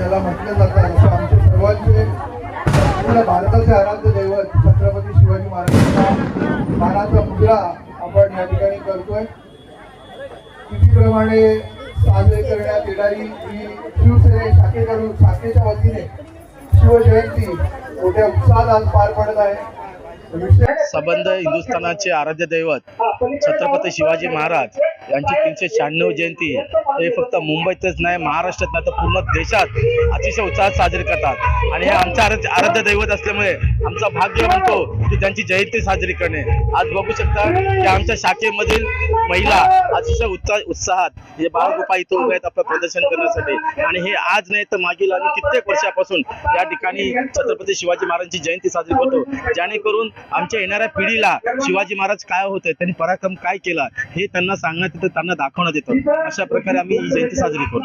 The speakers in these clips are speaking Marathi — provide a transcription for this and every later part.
ज्याला म्हटलं जातं असं आमचे सर्वांचे पूर्ण भारताचे आराध्य दैवत छत्रपती शिवाजी महाराजांचा मानाचा मुजरा आपण या ठिकाणी करतोय. तिथीप्रमाणे साजरी करण्यात येणारी ही शिवसेने शाखेच्या वतीने शिवजयंती मोठ्या उत्साहात आज पार पडत आहे. संबंध हिंदुस्थानाचे आराध्य दैवत छत्रपती शिवाजी महाराज यांची 396 जयंती हे फक्त मुंबईतच नाही, महाराष्ट्रात नाही तर पूर्ण देशात अतिशय उत्साहात साजरी करतात. आणि हे आमच्या आराध्य दैवत असल्यामुळे आमचा भाग्य म्हणतो की त्यांची जयंती साजरी करणे. आज बघू शकता की आमच्या शाखेमधील महिला अतिशय उत्साहात हे बाळगोपाळ इथं उभे आहेत आपलं प्रदर्शन करण्यासाठी. आणि हे आज नाही तर मागील आणि कित्येक वर्षापासून या ठिकाणी छत्रपती शिवाजी महाराजांची जयंती साजरी करतो, जेणेकरून आमच्या येणाऱ्या पिढीला शिवाजी महाराज काय होते, त्यांनी पराक्रम काय केला हे त्यांना सांगण्यात येतं, त्यांना दाखवण्यात येतं. अशा प्रकारे आम्ही ही जयंती साजरी करतो.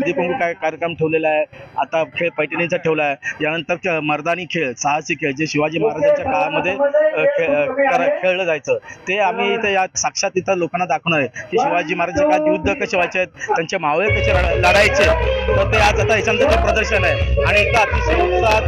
दीपंकू काय कार्यक्रम ठेवलेला आहे, आता खेळ पैठणीचा ठेवला आहे, यानंतर मर्दानी खेळ, साहसी खेळ जे शिवाजी महाराजांच्या काळामध्ये खेळलं जायचं ते आम्ही इथं या साक्षात इथं लोकांना दाखवणार आहे की शिवाजी महाराजांच्या काळात युद्ध कसे व्हायचे आहेत, त्यांचे मावळे कसे लढायचे. तर ते आज आता याच्यानंतर प्रदर्शन आहे आणि इथं अतिशय उत्साहात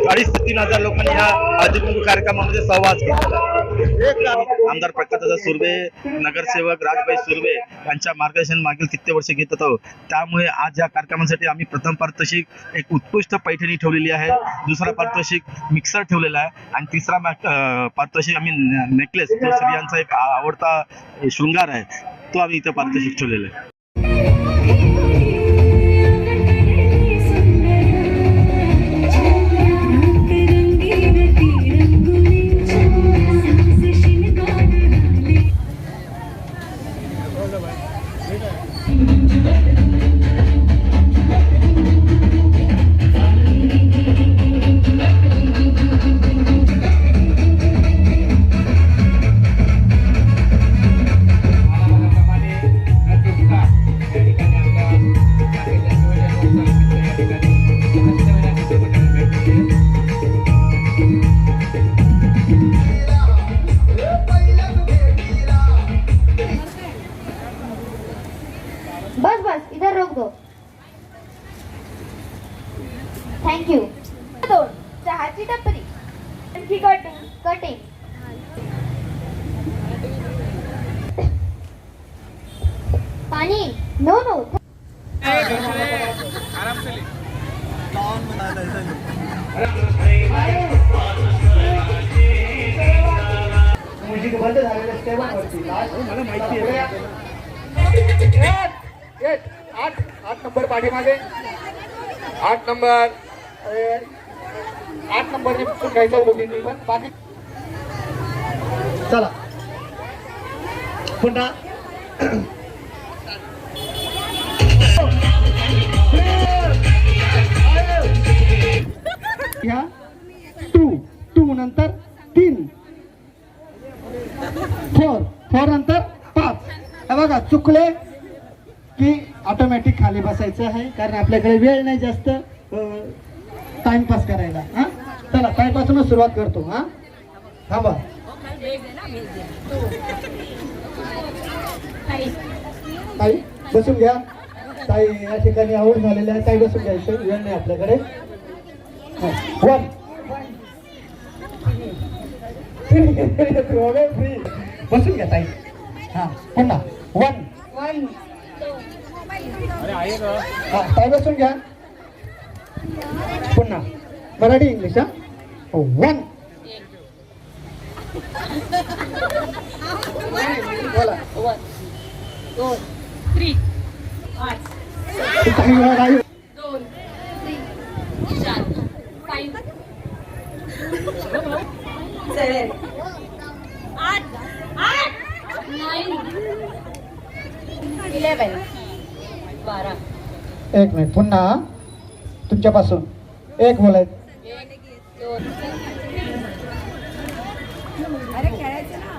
2,500 ते 3,000 लोकांनी या दीपंकू कार्यक्रमामध्ये सहभाग घेतला. आमदार प्रकाशदादा सुर्वे, नगरसेवक राजभाई सुर्वे यांच्या मार्गदर्शन मागील कित्येक वर्ष घेत होतो. त्यामुळे आज या कार्यक्रमासाठी आम्ही प्रथम पारितोषिक एक उत्कृष्ट पैठणी ठेवलेली आहे, दुसरा पारितोषिक मिक्सर ठेवलेला आहे आणि तिसरा पारितोषिक आम्ही नेकलेस, जो स्त्रियांचा एक आवडता शृंगार आहे, तो आम्ही इथं पारितोषिक ठेवलेला आहे. बस इधर रोक दो. Thank you. दोन चहाची टपरी, आणखी कटिंग पानी नो आराम से म्युझिक बंद झालेलं स्टेबलवरती मला माहिती आहे. 8 नंबर पाठीमागे 8 नंबर घ्यायचं दोघींनी पण बाकी चला पुन्हा या 2 नंतर 3 4 नंतर 5. हे बघा चुकले की ऑटोमॅटिक खाली बसायचं आहे, कारण आपल्याकडे वेळ नाही जास्त टाइमपास करायला. हा चला टाइमपासूनच सुरुवात करतो. हा थांबा ताई बसून घ्या. ताई या ठिकाणी आवड झालेली आहे, ताई बसून घ्यायचं, वेळ नाही आपल्याकडे. 1 बसून घ्या ताई. हा पुन्हा 1 ताई बसून घ्या. पुन्हा मराठी इंग्लिश. हा 1 बोला 1 2 3 5 2 3 4 5 7 8 9 11 12. एक मिनिट पुन्हा तुमच्यापासून 1 बोलायचं. 1 2 अरे खेळायचं ना.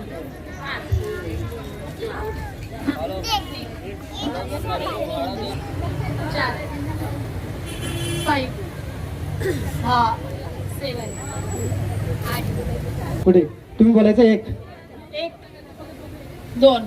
4 5 6 7 8. पुढे तुम्ही बोलायचं 1 2